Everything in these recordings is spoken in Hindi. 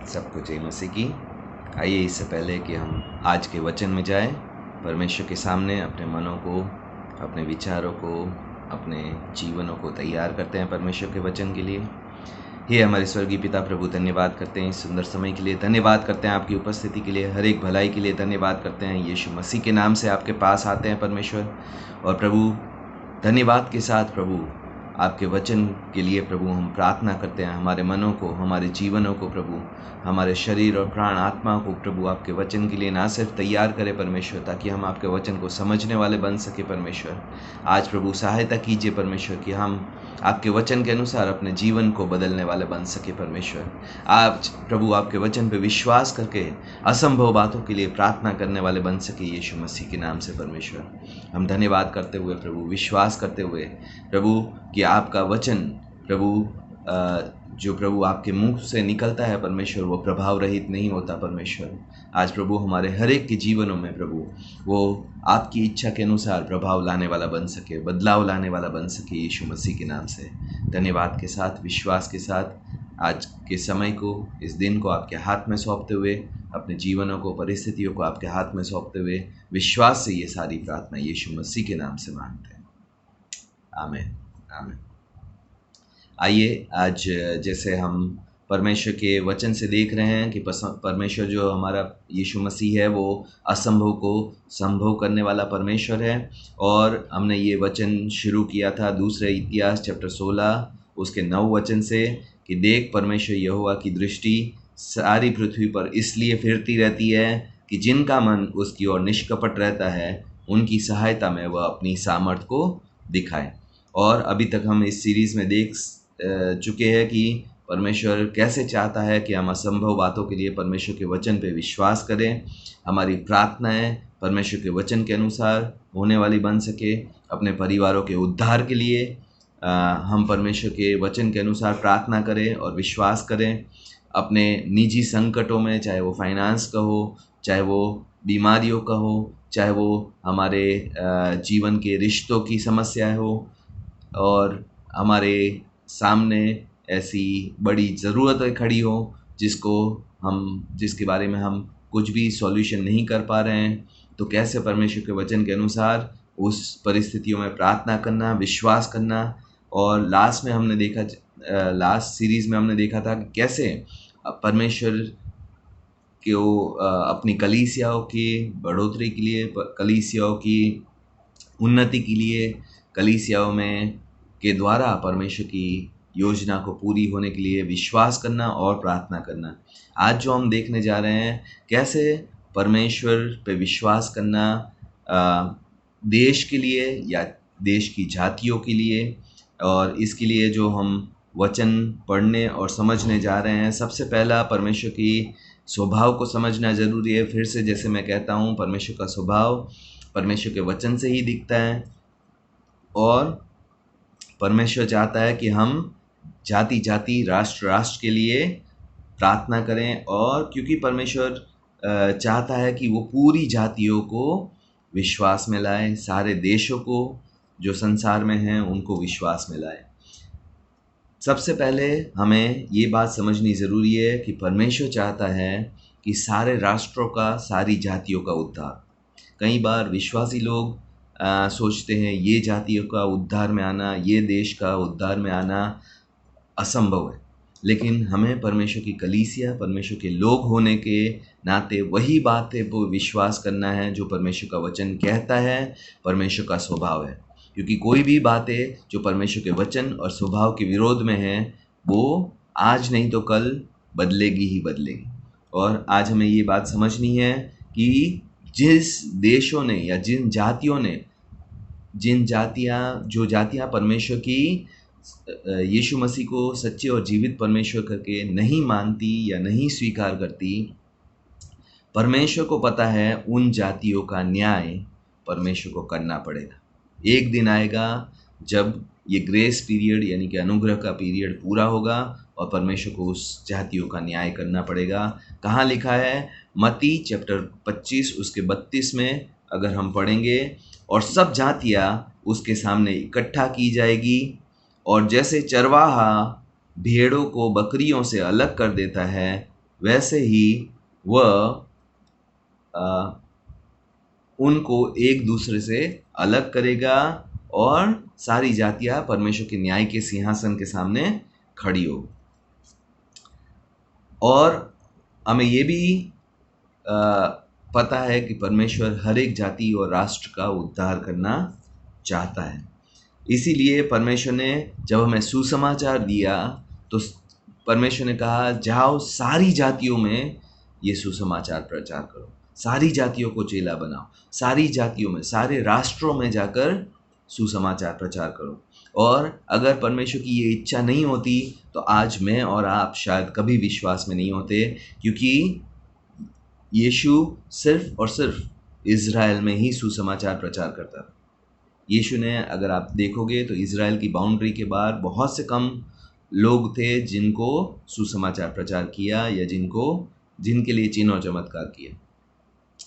सबको जय मसीह की। आइए इससे पहले कि हम आज के वचन में जाएं, परमेश्वर के सामने अपने मनों को, अपने विचारों को, अपने जीवनों को तैयार करते हैं परमेश्वर के वचन के लिए। हे हमारे स्वर्गीय पिता प्रभु, धन्यवाद करते हैं इस सुंदर समय के लिए, धन्यवाद करते हैं आपकी उपस्थिति के लिए, हर एक भलाई के लिए धन्यवाद करते हैं। यीशु मसीह के नाम से आपके पास आते हैं परमेश्वर। और प्रभु, धन्यवाद के साथ प्रभु आपके वचन के लिए प्रभु हम प्रार्थना करते हैं। हमारे मनों को, हमारे जीवनों को प्रभु, हमारे शरीर और प्राण आत्मा को प्रभु आपके वचन के लिए ना सिर्फ तैयार करें परमेश्वर, ताकि हम आपके वचन को समझने वाले बन सके परमेश्वर। आज प्रभु सहायता कीजिए परमेश्वर कि हम आपके वचन के अनुसार अपने जीवन को बदलने वाले बन सके परमेश्वर। आज प्रभु आपके वचन पे विश्वास करके असंभव बातों के लिए प्रार्थना करने वाले बन सके यीशु मसीह के नाम से परमेश्वर। हम धन्यवाद करते हुए प्रभु, विश्वास करते हुए प्रभु कि आपका वचन प्रभु जो प्रभु आपके मुंह से निकलता है परमेश्वर, वो प्रभाव रहित नहीं होता परमेश्वर। आज प्रभु हमारे हर एक के जीवनों में प्रभु वो आपकी इच्छा के अनुसार प्रभाव लाने वाला बन सके, बदलाव लाने वाला बन सके यीशु मसीह के नाम से। धन्यवाद के साथ, विश्वास के साथ आज के समय को, इस दिन को आपके हाथ में सौंपते हुए, अपने जीवनों को, परिस्थितियों को आपके हाथ में सौंपते हुए विश्वास से ये सारी प्रार्थना यीशु मसीह के नाम से मांगते हैं। आमीन, आमीन। आइए आज जैसे हम परमेश्वर के वचन से देख रहे हैं कि परमेश्वर जो हमारा यीशु मसीह है वो असंभव को संभव करने वाला परमेश्वर है। और हमने ये वचन शुरू किया था दूसरे इतिहास चैप्टर 16 उसके 9 वचन से कि देख, परमेश्वर यहोवा की दृष्टि सारी पृथ्वी पर इसलिए फिरती रहती है कि जिनका मन उसकी ओर निष्कपट रहता है, उनकी सहायता में वह अपनी सामर्थ को दिखाए। और अभी तक हम इस सीरीज़ में देख चुके हैं कि परमेश्वर कैसे चाहता है कि हम असंभव बातों के लिए परमेश्वर के वचन पे विश्वास करें। हमारी प्रार्थनाएं परमेश्वर के वचन के अनुसार होने वाली बन सके। अपने परिवारों के उद्धार के लिए हम परमेश्वर के वचन के अनुसार प्रार्थना करें और विश्वास करें। अपने निजी संकटों में, चाहे वो फाइनेंस का हो, चाहे वो बीमारियों का हो, चाहे वो हमारे जीवन के रिश्तों की समस्याएं हो, और हमारे सामने ऐसी बड़ी ज़रूरतें खड़ी हो जिसके बारे में हम कुछ भी सॉल्यूशन नहीं कर पा रहे हैं, तो कैसे परमेश्वर के वचन के अनुसार उस परिस्थितियों में प्रार्थना करना, विश्वास करना। और लास्ट सीरीज़ में हमने देखा था कि कैसे परमेश्वर को अपनी कलीसियाओं की बढ़ोतरी के लिए, कलीसियाओं की उन्नति के लिए, कलीसियाओं में के द्वारा परमेश्वर की योजना को पूरी होने के लिए विश्वास करना और प्रार्थना करना। आज जो हम देखने जा रहे हैं, कैसे परमेश्वर पे विश्वास करना देश के लिए या देश की जातियों के लिए। और इसके लिए जो हम वचन पढ़ने और समझने जा रहे हैं, सबसे पहला परमेश्वर की स्वभाव को समझना ज़रूरी है। फिर से जैसे मैं कहता हूँ, परमेश्वर का स्वभाव परमेश्वर के वचन से ही दिखता है। और परमेश्वर चाहता है कि हम जाति जाति, राष्ट्र राष्ट्र के लिए प्रार्थना करें। और क्योंकि परमेश्वर चाहता है कि वो पूरी जातियों को विश्वास में लाए, सारे देशों को जो संसार में हैं उनको विश्वास में लाए। सबसे पहले हमें ये बात समझनी ज़रूरी है कि परमेश्वर चाहता है कि सारे राष्ट्रों का, सारी जातियों का उद्धार। कई बार विश्वासी लोग सोचते हैं ये जातियों का उद्धार में आना, ये देश का उद्धार में आना असंभव है। लेकिन हमें परमेश्वर की कलीसिया, परमेश्वर के लोग होने के नाते वही बातें पर विश्वास करना है जो परमेश्वर का वचन कहता है, परमेश्वर का स्वभाव है। क्योंकि कोई भी बातें जो परमेश्वर के वचन और स्वभाव के विरोध में हैं, वो आज नहीं तो कल बदलेगी ही बदलेगी। और आज हमें ये बात समझनी है कि जिस देशों ने या जिन जातियाँ परमेश्वर की यीशु मसीह को सच्चे और जीवित परमेश्वर करके नहीं मानती या नहीं स्वीकार करती, परमेश्वर को पता है उन जातियों का न्याय परमेश्वर को करना पड़ेगा। एक दिन आएगा जब ये ग्रेस पीरियड यानी कि अनुग्रह का पीरियड पूरा होगा और परमेश्वर को उस जातियों का न्याय करना पड़ेगा। कहाँ लिखा है? मत्ती चैप्टर 25 उसके 32 में अगर हम पढ़ेंगे, और सब जातियाँ उसके सामने इकट्ठा की जाएगी, और जैसे चरवाहा भेड़ों को बकरियों से अलग कर देता है, वैसे ही वह उनको एक दूसरे से अलग करेगा और सारी जातियां परमेश्वर के न्याय के सिंहासन के सामने खड़ी हो। और हमें ये भी पता है कि परमेश्वर हर एक जाति और राष्ट्र का उद्धार करना चाहता है। इसीलिए परमेश्वर ने जब हमें सुसमाचार दिया तो परमेश्वर ने कहा, जाओ सारी जातियों में ये सुसमाचार प्रचार करो, सारी जातियों को चेला बनाओ, सारी जातियों में, सारे राष्ट्रों में जाकर सुसमाचार प्रचार करो। और अगर परमेश्वर की ये इच्छा नहीं होती तो आज मैं और आप शायद कभी विश्वास में नहीं होते, क्योंकि यीशु सिर्फ और सिर्फ इज़राइल में ही सुसमाचार प्रचार करता था। यीशु ने, अगर आप देखोगे तो इज़राइल की बाउंड्री के बाहर बहुत से कम लोग थे जिनको सुसमाचार प्रचार किया या जिनके लिए चिन्ह और चमत्कार किए।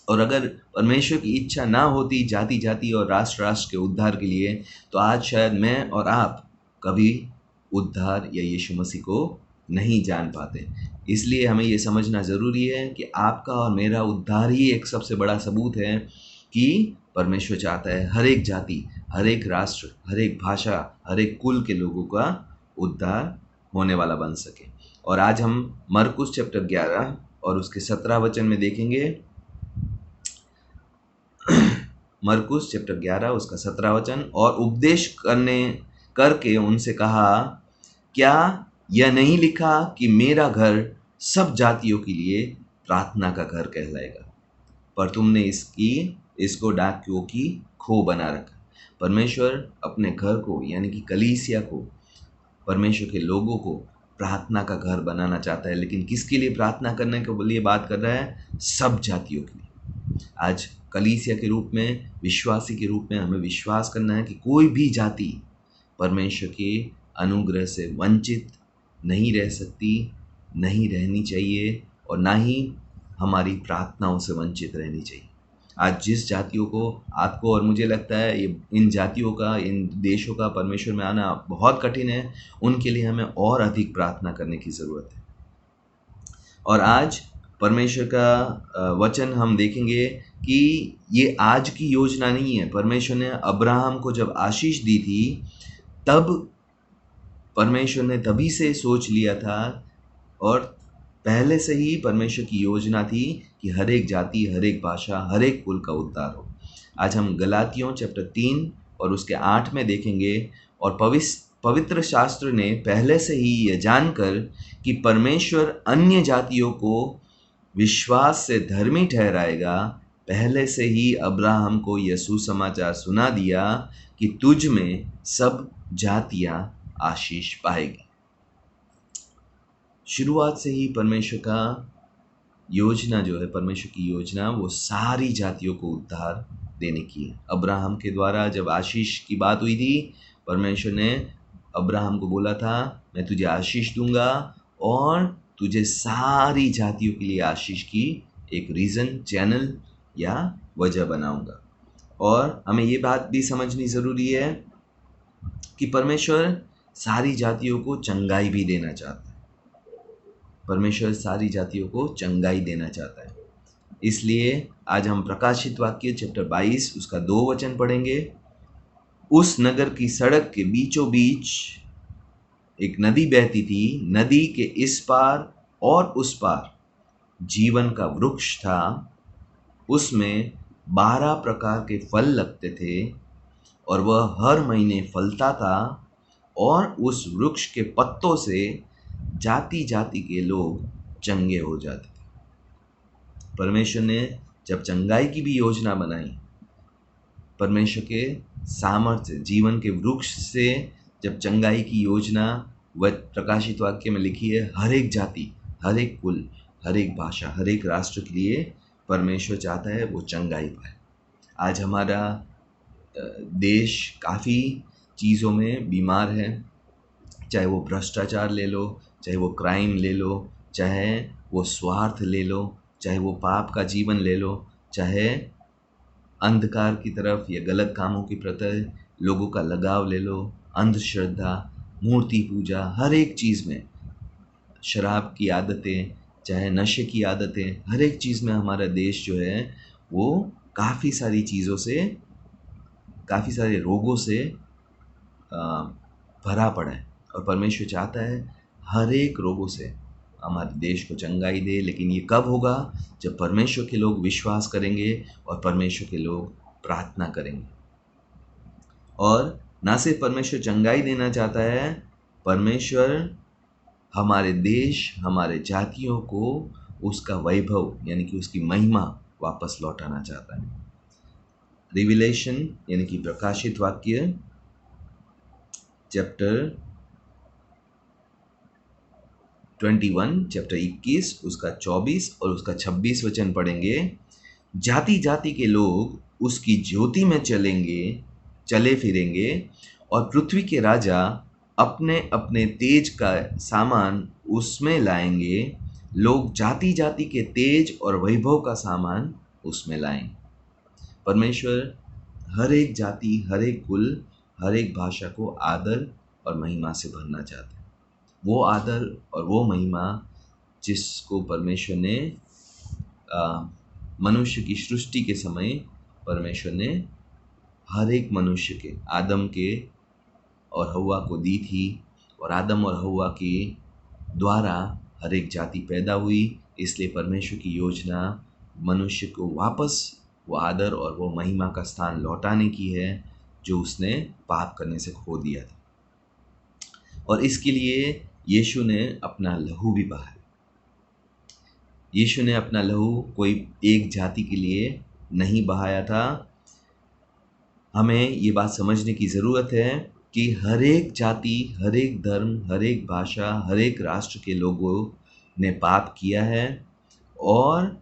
और अगर परमेश्वर की इच्छा ना होती जाति जाति और राष्ट्र राष्ट्र के उद्धार के लिए, तो आज शायद मैं और आप कभी उद्धार या यीशु मसीह को नहीं जान पाते। इसलिए हमें ये समझना ज़रूरी है कि आपका और मेरा उद्धार ही एक सबसे बड़ा सबूत है कि परमेश्वर चाहता है हर एक जाति, हर एक राष्ट्र, हर एक भाषा, हर एक कुल के लोगों का उद्धार होने वाला बन सके। और आज हम मरकुस चैप्टर 11 और उसके 17 वचन में देखेंगे। मरकुस चैप्टर 11 उसका 17 वचन, और उपदेश करके उनसे कहा, क्या यह नहीं लिखा कि मेरा घर सब जातियों के लिए प्रार्थना का घर कहलाएगा, पर तुमने इसको डाकुओं की खो बना रखा। परमेश्वर अपने घर को यानी कि कलीसिया को, परमेश्वर के लोगों को प्रार्थना का घर बनाना चाहता है। लेकिन किसके लिए प्रार्थना करने के लिए बात कर रहा है? सब जातियों के लिए। आज कलीसिया के रूप में, विश्वासी के रूप में हमें विश्वास करना है कि कोई भी जाति परमेश्वर के अनुग्रह से वंचित नहीं रह सकती, नहीं रहनी चाहिए, और ना ही हमारी प्रार्थनाओं से वंचित रहनी चाहिए। आज जिस जातियों को, आपको और मुझे लगता है ये इन जातियों का, इन देशों का परमेश्वर में आना बहुत कठिन है, उनके लिए हमें और अधिक प्रार्थना करने की ज़रूरत है। और आज परमेश्वर का वचन हम देखेंगे कि ये आज की योजना नहीं है। परमेश्वर ने अब्राहम को जब आशीष दी थी, तब परमेश्वर ने तभी से सोच लिया था, और पहले से ही परमेश्वर की योजना थी कि हर एक जाति, हर एक भाषा, हर एक कुल का उद्धार हो। आज हम गलातियों चैप्टर 3 और उसके 8 में देखेंगे। और पवित्र शास्त्र ने पहले से ही यह जानकर कि परमेश्वर अन्य जातियों को विश्वास से धर्मी ठहराएगा, पहले से ही अब्राहम को यह सुसमाचार सुना दिया कि तुझ में सब जातियां आशीष पाएगी। शुरुआत से ही परमेश्वर का योजना जो है, परमेश्वर की योजना, वो सारी जातियों को उद्धार देने की है। अब्राहम के द्वारा जब आशीष की बात हुई थी, परमेश्वर ने अब्राहम को बोला था, मैं तुझे आशीष दूंगा और तुझे सारी जातियों के लिए आशीष की एक रीज़न, चैनल या वजह बनाऊंगा। और हमें ये बात भी समझनी ज़रूरी है कि परमेश्वर सारी जातियों को चंगाई भी देना चाहता है। परमेश्वर सारी जातियों को चंगाई देना चाहता है। इसलिए आज हम प्रकाशित वाक्य चैप्टर 22 उसका 2 वचन पढ़ेंगे। उस नगर की सड़क के बीचों बीच एक नदी बहती थी। नदी के इस पार और उस पार जीवन का वृक्ष था। उसमें 12 प्रकार के फल लगते थे और वह हर महीने फलता था, और उस वृक्ष के पत्तों से जाति जाति के लोग चंगे हो जाते थे। परमेश्वर ने जब चंगाई की भी योजना बनाई, परमेश्वर के सामर्थ्य, जीवन के वृक्ष से जब चंगाई की योजना वह प्रकाशित वाक्य में लिखी है, हर एक जाति, हर एक कुल, हर एक भाषा, हर एक राष्ट्र के लिए परमेश्वर चाहता है वो चंगाई पाए। आज हमारा देश काफ़ी चीज़ों में बीमार है, चाहे वो भ्रष्टाचार ले लो, चाहे वो क्राइम ले लो, चाहे वो स्वार्थ ले लो, चाहे वो पाप का जीवन ले लो, चाहे अंधकार की तरफ या गलत कामों की प्रति लोगों का लगाव ले लो, अंधश्रद्धा, मूर्ति पूजा, हर एक चीज़ में शराब की आदतें, चाहे नशे की आदतें, हर एक चीज़ में हमारा देश जो है वो काफ़ी सारी चीज़ों से, काफ़ी सारे रोगों से भरा पड़ा है। और परमेश्वर चाहता है हर एक रोगों से हमारे देश को चंगाई दे। लेकिन ये कब होगा? जब परमेश्वर के लोग विश्वास करेंगे और परमेश्वर के लोग प्रार्थना करेंगे। और ना सिर्फ परमेश्वर चंगाई देना चाहता है, परमेश्वर हमारे देश, हमारे जातियों को उसका वैभव यानी कि उसकी महिमा वापस लौटाना चाहता है। रिविलेशन यानी कि प्रकाशित वाक्य चैप्टर 21, चैप्टर 21 उसका 24 और उसका 26 वचन पढ़ेंगे। जाति जाति के लोग उसकी ज्योति में चले फिरेंगे और पृथ्वी के राजा अपने अपने तेज का सामान उसमें लाएंगे। लोग जाति जाति के तेज और वैभव का सामान उसमें लाएंगे। परमेश्वर हर एक जाति, हर एक कुल, हर एक भाषा को आदर और महिमा से भरना चाहते हैं। वो आदर और वो महिमा जिसको परमेश्वर ने मनुष्य की सृष्टि के समय परमेश्वर ने हर एक मनुष्य के, आदम के और हव्वा को दी थी। और आदम और हव्वा के द्वारा हर एक जाति पैदा हुई। इसलिए परमेश्वर की योजना मनुष्य को वापस वो आदर और वो महिमा का स्थान लौटाने की है जो उसने पाप करने से खो दिया था। और इसके लिए यीशु ने अपना लहू भी बहाया। यीशु ने अपना लहू कोई एक जाति के लिए नहीं बहाया था। हमें ये बात समझने की ज़रूरत है कि हर एक जाति, हर एक धर्म, हर एक भाषा, हर एक राष्ट्र के लोगों ने पाप किया है और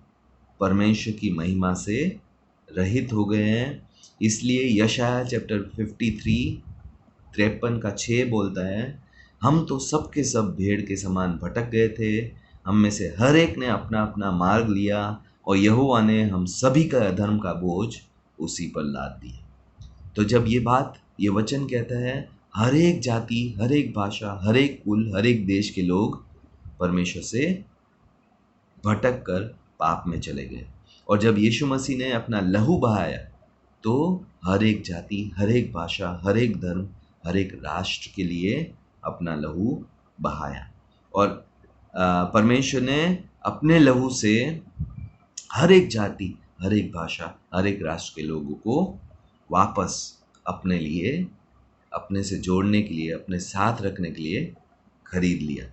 परमेश्वर की महिमा से रहित हो गए हैं। इसलिए यशायाह चैप्टर 53 का 6 बोलता है, हम तो सब के सब भेड़ के समान भटक गए थे, हम में से हर एक ने अपना अपना मार्ग लिया और यहोवा ने हम सभी का अधर्म का बोझ उसी पर लाद दिया। तो जब ये वचन कहता है हर एक जाति, हर एक भाषा, हर एक कुल, हर एक देश के लोग परमेश्वर से भटक कर पाप में चले गए। और जब यीशु मसीह ने अपना लहू बहाया तो हर एक जाति, हर एक भाषा, हर एक धर्म, हर एक राष्ट्र के लिए अपना लहू बहाया। और परमेश्वर ने अपने लहू से हर एक जाति, हर एक भाषा, हर एक राष्ट्र के लोगों को वापस अपने लिए, अपने से जोड़ने के लिए, अपने साथ रखने के लिए खरीद लिया।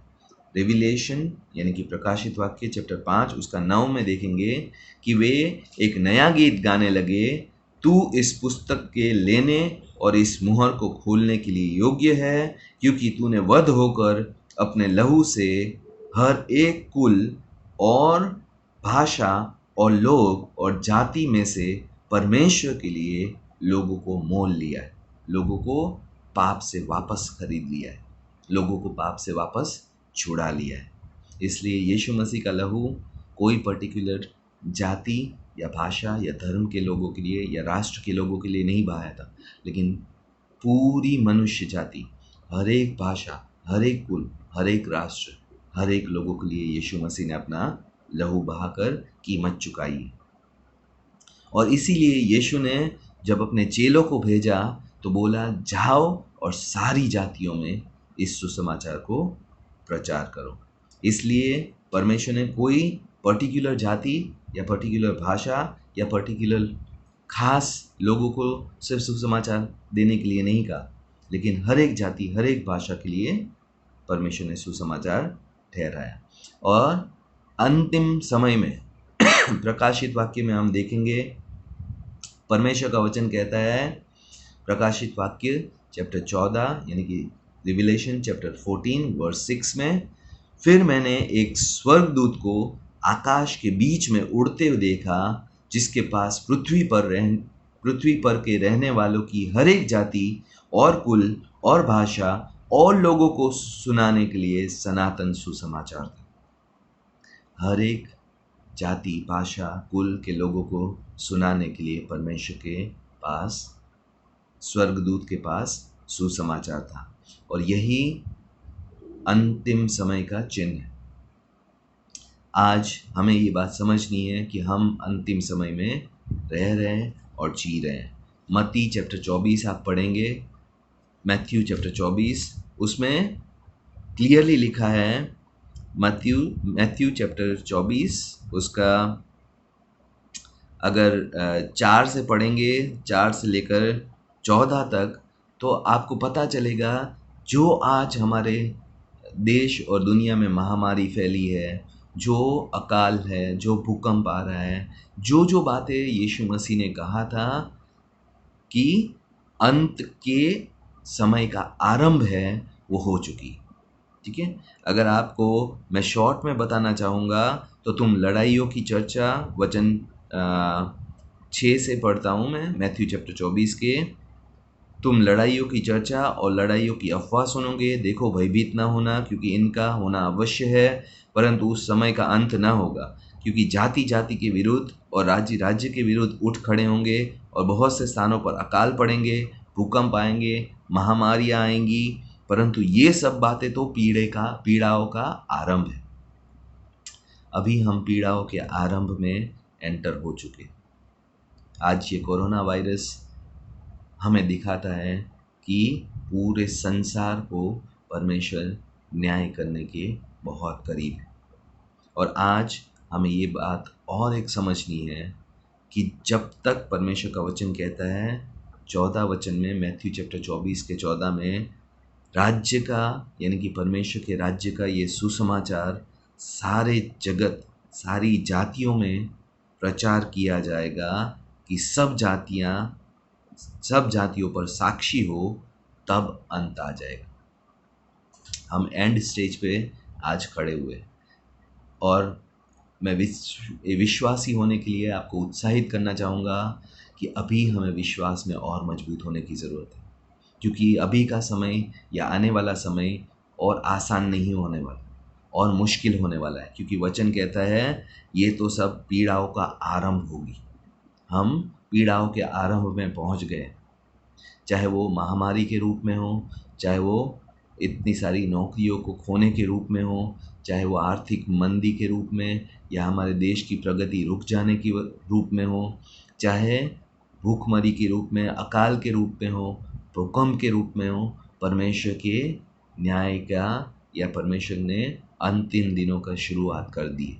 रेविलेशन यानी कि प्रकाशित वाक्य चैप्टर 5 उसका 9 में देखेंगे कि वे एक नया गीत गाने लगे, तू इस पुस्तक के लेने और इस मुहर को खोलने के लिए योग्य है, क्योंकि तूने वध होकर अपने लहू से हर एक कुल और भाषा और लोग और जाति में से परमेश्वर के लिए लोगों को मोल लिया है, लोगों को पाप से वापस खरीद लिया है, लोगों को पाप से वापस छुड़ा लिया है। इसलिए यीशु मसीह का लहू कोई पर्टिकुलर जाति या भाषा या धर्म के लोगों के लिए या राष्ट्र के लोगों के लिए नहीं बहाया था, लेकिन पूरी मनुष्य जाति, हर एक भाषा, हर एक कुल, हर एक राष्ट्र, हर एक लोगों के लिए यीशु मसीह ने अपना लहू बहाकर कीमत चुकाई। और इसीलिए यीशु ने जब अपने चेलों को भेजा तो बोला, जाओ और सारी जातियों में इस सुसमाचार को प्रचार करो। इसलिए परमेश्वर ने कोई पर्टिकुलर जाति या पर्टिकुलर भाषा या पर्टिकुलर खास लोगों को सिर्फ सुसमाचार देने के लिए नहीं कहा, लेकिन हर एक जाति, हर एक भाषा के लिए परमेश्वर ने सुसमाचार ठहराया। और अंतिम समय में प्रकाशित वाक्य में हम देखेंगे, परमेश्वर का वचन कहता है प्रकाशित वाक्य चैप्टर 14 यानी कि रिविलेशन चैप्टर 14 वर्स 6 में, फिर मैंने एक स्वर्गदूत को आकाश के बीच में उड़ते हुए देखा, जिसके पास पृथ्वी पर के रहने वालों की हर एक जाति और कुल और भाषा और लोगों को सुनाने के लिए सनातन सुसमाचार था। हर एक जाति, भाषा, कुल के लोगों को सुनाने के लिए परमेश्वर के पास, स्वर्गदूत के पास सुसमाचार था। और यही अंतिम समय का चिन्ह है। आज हमें ये बात समझनी है कि हम अंतिम समय में रह रहे हैं और जी रहे हैं। मत्ती चैप्टर 24 आप पढ़ेंगे, मैथ्यू चैप्टर 24, उसमें क्लियरली लिखा है, मैथ्यू चैप्टर 24 उसका अगर 4 से पढ़ेंगे, 4 से लेकर 14 तक, तो आपको पता चलेगा जो आज हमारे देश और दुनिया में महामारी फैली है, जो अकाल है, जो भूकंप आ रहा है, जो बातें यीशु मसीह ने कहा था कि अंत के समय का आरंभ है, वो हो चुकी। ठीक है? अगर आपको मैं शॉर्ट में बताना चाहूँगा तो तुम लड़ाइयों की चर्चा वचन 6 से पढ़ता हूँ मैं, मैथ्यू चैप्टर 24 के। तुम लड़ाइयों की चर्चा और लड़ाइयों की अफवाह सुनोगे, देखो भयभीत न होना, क्योंकि इनका होना अवश्य है, परंतु उस समय का अंत न होगा। क्योंकि जाति जाति के विरुद्ध और राज्य राज्य के विरुद्ध उठ खड़े होंगे, और बहुत से स्थानों पर अकाल पड़ेंगे, भूकंप आएंगे, महामारियां आएंगी, परंतु ये सब बातें तो पीड़ाओं का आरंभ है। अभी हम पीड़ाओं के आरंभ में एंटर हो चुके। आज ये कोरोना वायरस हमें दिखाता है कि पूरे संसार को परमेश्वर न्याय करने के बहुत करीब है। और आज हमें ये बात और एक समझनी है कि जब तक परमेश्वर का वचन कहता है 14 वचन में, मैथ्यू चैप्टर 24 के 14 में, राज्य का यानी कि परमेश्वर के राज्य का ये सुसमाचार सारे जगत, सारी जातियों में प्रचार किया जाएगा कि सब जातियों पर साक्षी हो, तब अंत आ जाएगा। हम एंड स्टेज पे आज खड़े हुए, और मैं विश्वासी होने के लिए आपको उत्साहित करना चाहूँगा कि अभी हमें विश्वास में और मजबूत होने की ज़रूरत है, क्योंकि अभी का समय या आने वाला समय और आसान नहीं होने वाला और मुश्किल होने वाला है, क्योंकि वचन कहता है ये तो सब पीड़ाओं का आरंभ होगी। हम पीड़ाओं के आरंभ में पहुंच गए, चाहे वो महामारी के रूप में हो, चाहे वो इतनी सारी नौकरियों को खोने के रूप में हो, चाहे वो आर्थिक मंदी के रूप में, या हमारे देश की प्रगति रुक जाने की रूप में हो, चाहे भूखमरी के रूप में, अकाल के रूप में हो, भूकंप के रूप में हो, परमेश्वर के न्याय का या परमेश्वर ने अंतिम दिनों का शुरुआत कर दी।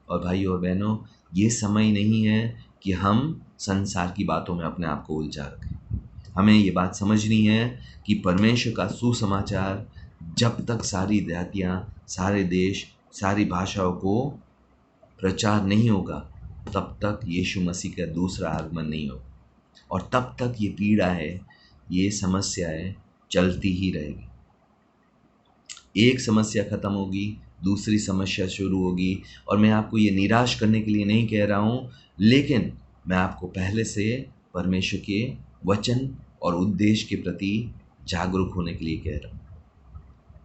और भाइयों और बहनों, ये समय नहीं है कि हम संसार की बातों में अपने आप को उलझा रखें। हमें ये बात समझनी है कि परमेश्वर का सुसमाचार जब तक सारी जातियाँ, सारे देश, सारी भाषाओं को प्रचार नहीं होगा, तब तक यीशु मसीह का दूसरा आगमन नहीं होगा, और तब तक ये पीड़ा है, ये समस्याएं चलती ही रहेगी। एक समस्या खत्म होगी, दूसरी समस्या शुरू होगी। और मैं आपको ये निराश करने के लिए नहीं कह रहा हूँ, लेकिन मैं आपको पहले से परमेश्वर के वचन और उद्देश्य के प्रति जागरूक होने के लिए कह रहा हूँ।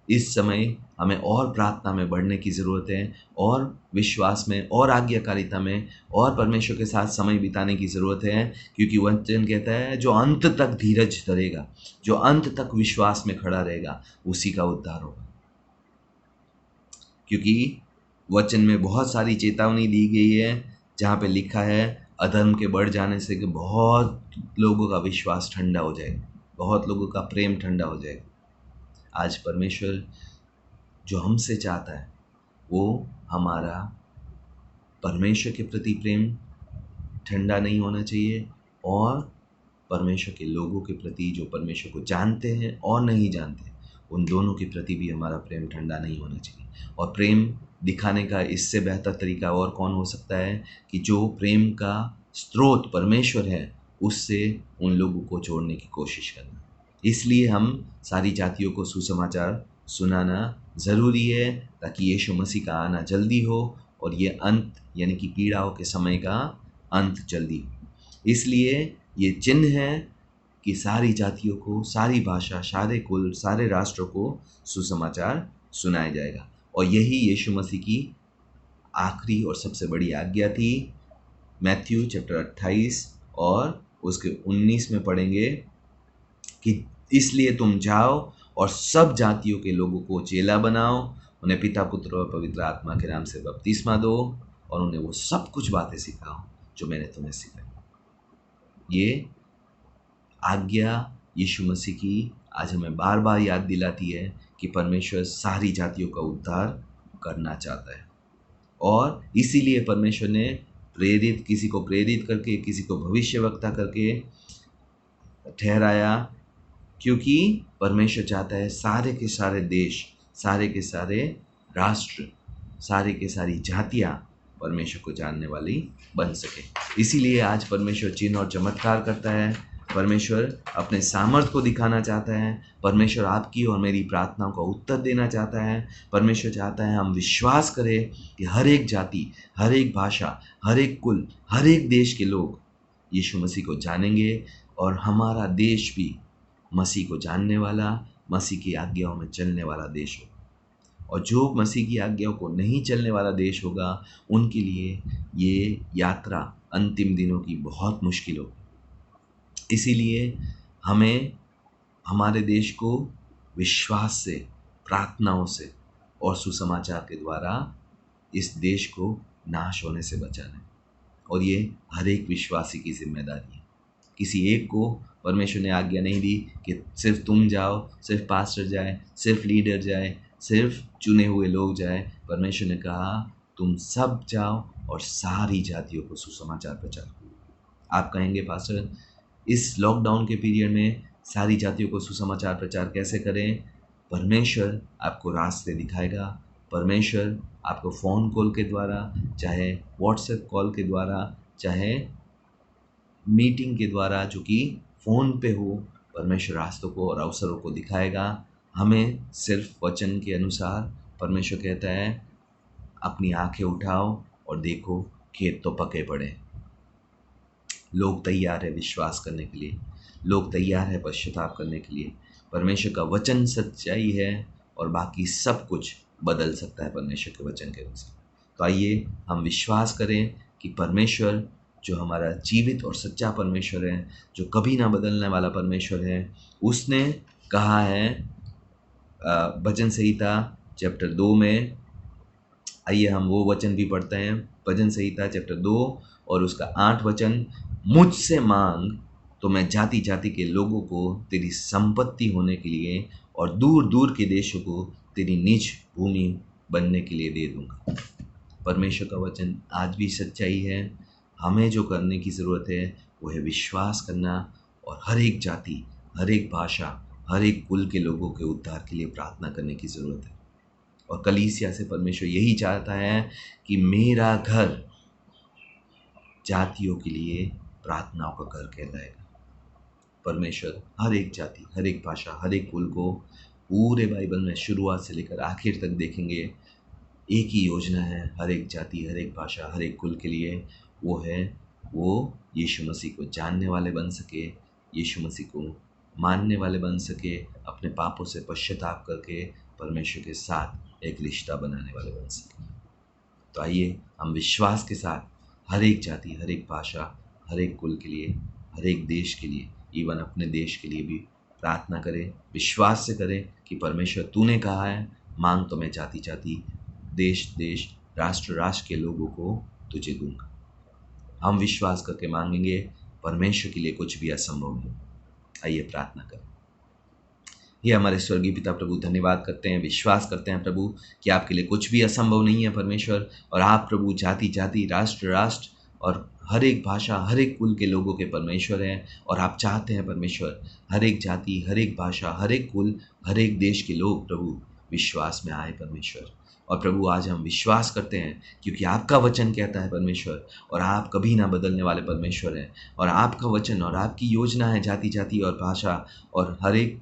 इस समय हमें और प्रार्थना में बढ़ने की ज़रूरत है, और विश्वास में, और आज्ञाकारिता में, और परमेश्वर के साथ समय बिताने की ज़रूरत है, क्योंकि वचन कहता है जो अंत तक धीरज धरेगा, जो अंत तक विश्वास में खड़ा रहेगा, उसी का उद्धार होगा। क्योंकि वचन में बहुत सारी चेतावनी दी गई है, जहाँ पे लिखा है अधर्म के बढ़ जाने से कि बहुत लोगों का विश्वास ठंडा हो जाएगा, बहुत लोगों का प्रेम ठंडा हो जाएगा। आज परमेश्वर जो हमसे चाहता है वो हमारा परमेश्वर के प्रति प्रेम ठंडा नहीं होना चाहिए, और परमेश्वर के लोगों के प्रति जो परमेश्वर को जानते हैं और नहीं जानते, उन दोनों के प्रति भी हमारा प्रेम ठंडा नहीं होना चाहिए। और प्रेम दिखाने का इससे बेहतर तरीका और कौन हो सकता है कि जो प्रेम का स्रोत परमेश्वर है, उससे उन लोगों को जोड़ने की कोशिश करना। इसलिए हम सारी जातियों को सुसमाचार सुनाना ज़रूरी है, ताकि यीशु मसीह का आना जल्दी हो और ये अंत यानी कि पीड़ाओं के समय का अंत जल्दी हो। इसलिए ये चिन्ह है कि सारी जातियों को, सारी भाषा, सारे कुल, सारे राष्ट्रों को सुसमाचार सुनाया जाएगा। और यही यीशु मसीह की आखिरी और सबसे बड़ी आज्ञा थी। मैथ्यू चैप्टर 28 और उसके 19 में पढ़ेंगे कि इसलिए तुम जाओ और सब जातियों के लोगों को चेला बनाओ उन्हें पिता पुत्र और पवित्र आत्मा के नाम से बपतिस्मा दो और उन्हें वो सब कुछ बातें सिखाओ जो मैंने तुम्हें सिखाई। ये आज्ञा यीशु मसीह की आज हमें बार बार याद दिलाती है कि परमेश्वर सारी जातियों का उद्धार करना चाहता है और इसीलिए परमेश्वर ने किसी को प्रेरित करके, किसी को भविष्यवक्ता करके ठहराया, क्योंकि परमेश्वर चाहता है सारे के सारे देश, सारे के सारे राष्ट्र, सारे के सारी जातियाँ परमेश्वर को जानने वाली बन सके। इसीलिए आज परमेश्वर चिन्ह और चमत्कार करता है। परमेश्वर अपने सामर्थ को दिखाना चाहता है। परमेश्वर आपकी और मेरी प्रार्थनाओं का उत्तर देना चाहता है। परमेश्वर चाहता है हम विश्वास करें कि हर एक जाति, हर एक भाषा, हर एक कुल, हर एक देश के लोग यीशु मसीह को जानेंगे और हमारा देश भी मसीह को जानने वाला, मसीह की आज्ञाओं में चलने वाला देश होगा। और जो मसीह की आज्ञाओं को नहीं चलने वाला देश होगा, उनके लिए ये यात्रा अंतिम दिनों की बहुत मुश्किल होगी। इसीलिए हमें हमारे देश को विश्वास से, प्रार्थनाओं से और सुसमाचार के द्वारा इस देश को नाश होने से बचाना है। और ये हर एक विश्वासी की जिम्मेदारी है। किसी एक को परमेश्वर ने आज्ञा नहीं दी कि सिर्फ तुम जाओ, सिर्फ पास्टर जाए, सिर्फ लीडर जाए, सिर्फ चुने हुए लोग जाए। परमेश्वर ने कहा तुम सब जाओ और सारी जातियों को सुसमाचार प्रचार करो। आप कहेंगे पास्टर इस लॉकडाउन के पीरियड में सारी जातियों को सुसमाचार प्रचार कैसे करें? परमेश्वर आपको रास्ते दिखाएगा। परमेश्वर आपको फ़ोन कॉल के द्वारा, चाहे व्हाट्सएप कॉल के द्वारा, चाहे मीटिंग के द्वारा जो कि फ़ोन पे हो, परमेश्वर रास्तों को और अवसरों को दिखाएगा। हमें सिर्फ वचन के अनुसार परमेश्वर कहता है अपनी आंखें उठाओ और देखो खेत तो पके पड़े। लोग तैयार है विश्वास करने के लिए, लोग तैयार है पश्चाताप करने के लिए। परमेश्वर का वचन सच्चाई है और बाकी सब कुछ बदल सकता है परमेश्वर के वचन के अनुसार। तो आइए हम विश्वास करें कि परमेश्वर जो हमारा जीवित और सच्चा परमेश्वर है, जो कभी ना बदलने वाला परमेश्वर है, उसने कहा है भजन संहिता चैप्टर 2 में, आइए हम वो वचन भी पढ़ते हैं। भजन संहिता चैप्टर 2 और उसका 8 वचन, मुझसे मांग तो मैं जाति जाति के लोगों को तेरी संपत्ति होने के लिए और दूर दूर के देशों को तेरी निज भूमि बनने के लिए दे दूंगा। परमेश्वर का वचन आज भी सच्चाई है। हमें जो करने की ज़रूरत है वो है विश्वास करना और हर एक जाति, हर एक भाषा, हर एक कुल के लोगों के उद्धार के लिए प्रार्थना करने की ज़रूरत है। और कलीसिया से परमेश्वर यही चाहता है कि मेरा घर जातियों के लिए प्रार्थनाओं का घर कहलाएगा। परमेश्वर हर एक जाति, हर एक भाषा, हर एक कुल को पूरे बाइबल में शुरुआत से लेकर आखिर तक देखेंगे, एक ही योजना है हर एक जाति, हर एक भाषा, हर एक कुल के लिए। वो है वो यीशु मसीह को जानने वाले बन सके, यीशु मसीह को मानने वाले बन सके, अपने पापों से पश्चाताप करके परमेश्वर के साथ एक रिश्ता बनाने वाले बन सके। तो आइए हम विश्वास के साथ हर एक जाति, हर एक भाषा, हर एक कुल के लिए, हर एक देश के लिए, इवन अपने देश के लिए भी प्रार्थना करें। विश्वास से करें कि परमेश्वर तूने कहा है मांग तो मैं जाति जाति, देश देश, राष्ट्र राष्ट्र के लोगों को तुझे दूंगा। हम विश्वास करके मांगेंगे, परमेश्वर के लिए कुछ भी असंभव नहीं। आइए प्रार्थना करें। ये हमारे स्वर्गीय पिता प्रभु, धन्यवाद करते हैं, विश्वास करते हैं प्रभु कि आपके लिए कुछ भी असंभव नहीं है परमेश्वर। और आप प्रभु जाति जाति, राष्ट्र राष्ट्र और हर एक भाषा, हर एक कुल के लोगों के परमेश्वर हैं। और आप चाहते हैं परमेश्वर हर एक जाति, हर एक भाषा, हर एक कुल, हर एक देश के लोग प्रभु विश्वास में आए परमेश्वर। और प्रभु आज हम विश्वास करते हैं क्योंकि आपका वचन कहता है परमेश्वर, और आप कभी ना बदलने वाले परमेश्वर हैं। और आपका वचन और आपकी योजना है जाति जाति और भाषा और हर एक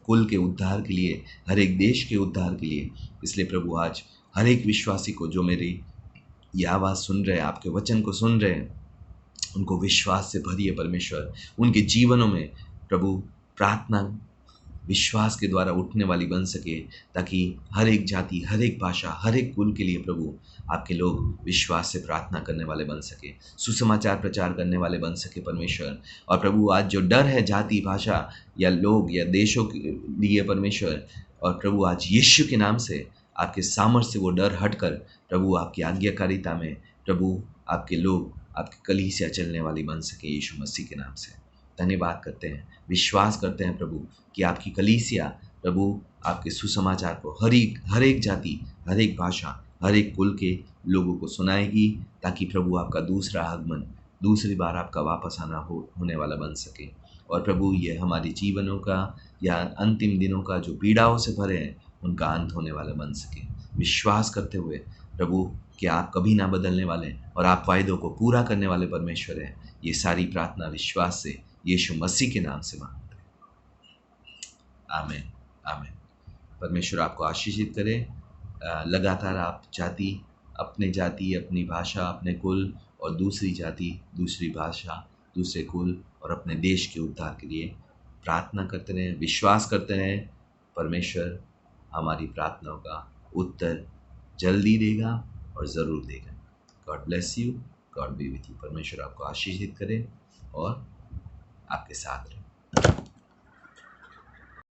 कुल के उद्धार के लिए, हर एक देश के उद्धार के लिए। इसलिए प्रभु आज हर एक विश्वासी को जो मेरी ये आवाज़ सुन रहे हैं, आपके वचन को सुन रहे हैं, उनको विश्वास से भरिए परमेश्वर। उनके जीवनों में प्रभु प्रार्थना विश्वास के द्वारा उठने वाली बन सके, ताकि हर एक जाति, हर एक भाषा, हर एक कुल के लिए प्रभु आपके लोग विश्वास से प्रार्थना करने वाले बन सके, सुसमाचार प्रचार करने वाले बन सके परमेश्वर। और प्रभु आज जो डर है जाति, भाषा या लोग या देशों के लिए परमेश्वर, और प्रभु आज यीशु के नाम से आपके सामर्थ्य से वो डर हटकर प्रभु आपकी आज्ञाकारिता में प्रभु आपके लोग आपकी कलीसिया चलने वाली बन सके यीशु मसीह के नाम से। धन्यवाद करते हैं, विश्वास करते हैं प्रभु कि आपकी कलीसिया प्रभु आपके सुसमाचार को हर एक जाति, हर एक भाषा, हर एक कुल के लोगों को सुनाएगी, ताकि प्रभु आपका दूसरा आगमन, दूसरी बार आपका वापस आना होने वाला बन सके। और प्रभु ये हमारे जीवनों का या अंतिम दिनों का जो पीड़ाओं से भरे हैं उनका अंत होने वाला बन सके। विश्वास करते हुए प्रभु कि आप कभी ना बदलने वाले और आप वायदों को पूरा करने वाले परमेश्वर हैं। ये सारी प्रार्थना विश्वास से यीशु मसीह के नाम से मांगते हैं। आमीन, आमीन। परमेश्वर आपको आशीषित करे। लगातार आप अपनी जाति, अपनी भाषा, अपने कुल और दूसरी जाति, दूसरी भाषा, दूसरे कुल और अपने देश के उद्धार के लिए प्रार्थना करते रहें, विश्वास करते रहें। परमेश्वर हमारी प्रार्थनाओं का उत्तर जल्दी देगा और ज़रूर देगा। God bless you, God B with you. परमेश्वर आपको आशीषित करे और आपके साथ रहे।